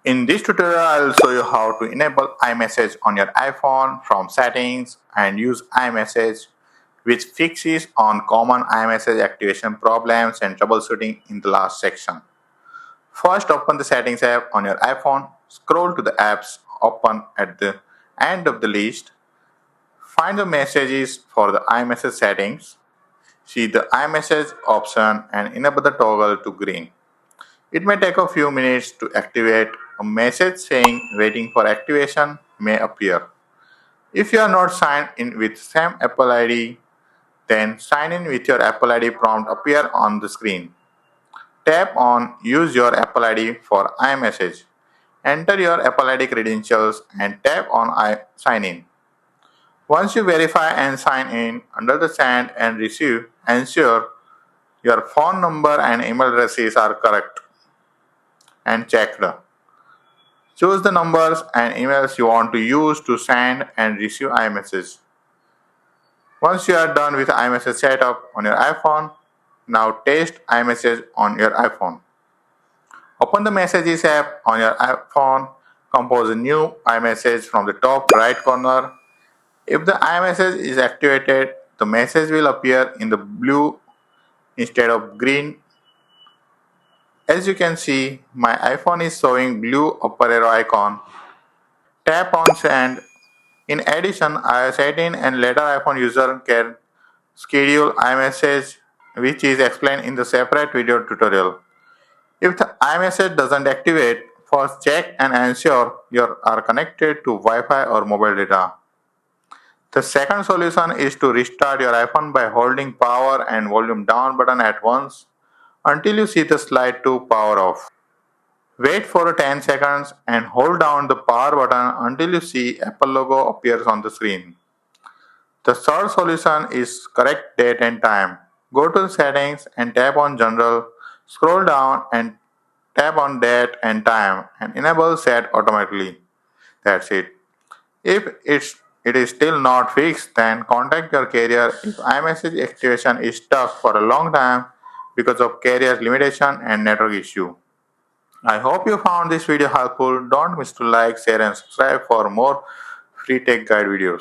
In this tutorial, I will show you how to enable iMessage on your iPhone from settings and use iMessage, which fixes on common iMessage activation problems and troubleshooting in the last section. First, open the settings app on your iPhone, scroll to the apps open at the end of the list, find the messages for the iMessage settings, see the iMessage option and enable the toggle to green. It may take a few minutes to activate. A message saying waiting for activation may appear. If you are not signed in with same Apple ID, then sign in with your Apple ID prompt appear on the screen. Tap on Use your Apple ID for iMessage. Enter your Apple ID credentials and tap on Sign in. Once you verify and sign in under the send and receive, ensure your phone number and email addresses are correct and checked. Choose the numbers and emails you want to use to send and receive iMessage. Once you are done with iMessage setup on your iPhone, now test iMessage on your iPhone. Open the Messages app on your iPhone, compose a new iMessage from the top right corner. If the iMessage is activated, the message will appear in the blue instead of green. As you can see, my iPhone is showing blue upper arrow icon. Tap on Send. In addition, iOS 18 and later iPhone user can schedule iMessage, which is explained in the separate video tutorial. If the iMessage doesn't activate, first check and ensure you are connected to Wi-Fi or mobile data. The second solution is to restart your iPhone by holding power and volume down button at once until you see the slide to power off. Wait for 10 seconds and hold down the power button until you see Apple logo appears on the screen. The third solution is correct date and time. Go to the settings and tap on general, scroll down and tap on date and time and enable set automatically. That's it. If it is still not fixed, then contact your carrier if iMessage activation is stuck for a long time because of carrier limitation and network issue. I hope you found this video helpful. Don't miss to like, share and subscribe for more free tech guide videos.